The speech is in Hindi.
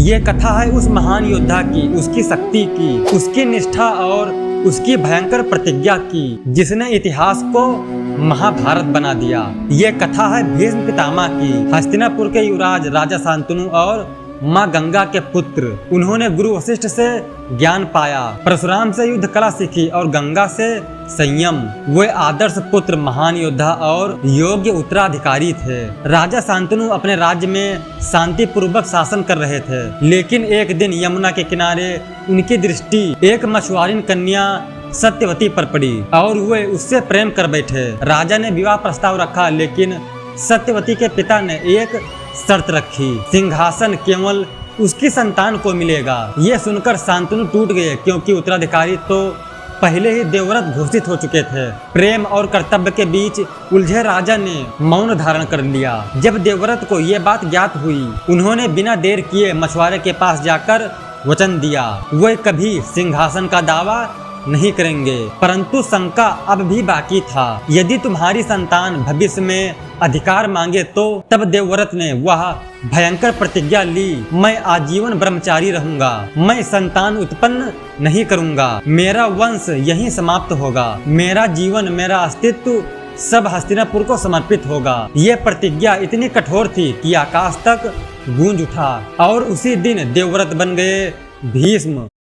ये कथा है उस महान योद्धा की, उसकी शक्ति की, उसकी निष्ठा और उसकी भयंकर प्रतिज्ञा की, जिसने इतिहास को महाभारत बना दिया। ये कथा है भीष्म पितामह की, हस्तिनापुर के युवराज राजा शांतनु और माँ गंगा के पुत्र। उन्होंने गुरु वशिष्ठ से ज्ञान पाया, परशुराम से युद्ध कला सीखी और गंगा से संयम। वे आदर्श पुत्र, महान योद्धा और योग्य उत्तराधिकारी थे। राजा शांतनु अपने राज्य में शांति पूर्वक शासन कर रहे थे, लेकिन एक दिन यमुना के किनारे उनकी दृष्टि एक मछुआरिन कन्या सत्यवती पर पड़ी और वे उससे प्रेम कर बैठे। राजा ने विवाह प्रस्ताव रखा, लेकिन सत्यवती के पिता ने एक शर्त रखी, सिंहासन केवल उसकी संतान को मिलेगा। ये सुनकर शांतनु टूट गए, क्योंकि उत्तराधिकारी तो पहले ही देवव्रत घोषित हो चुके थे। प्रेम और कर्तव्य के बीच उलझे राजा ने मौन धारण कर लिया। जब देवव्रत को ये बात ज्ञात हुई, उन्होंने बिना देर किए मछुआरे के पास जाकर वचन दिया, वे कभी सिंहासन का दावा नहीं करेंगे। परंतु शंका अब भी बाकी था, यदि तुम्हारी संतान भविष्य में अधिकार मांगे तो? तब देवव्रत ने वह भयंकर प्रतिज्ञा ली, मैं आजीवन ब्रह्मचारी रहूंगा, मैं संतान उत्पन्न नहीं करूंगा, मेरा वंश यहीं समाप्त होगा, मेरा जीवन, मेरा अस्तित्व सब हस्तिनापुर को समर्पित होगा। ये प्रतिज्ञा इतनी कठोर थी कि आकाश तक गूंज उठा और उसी दिन देवव्रत बन गए भीष्म।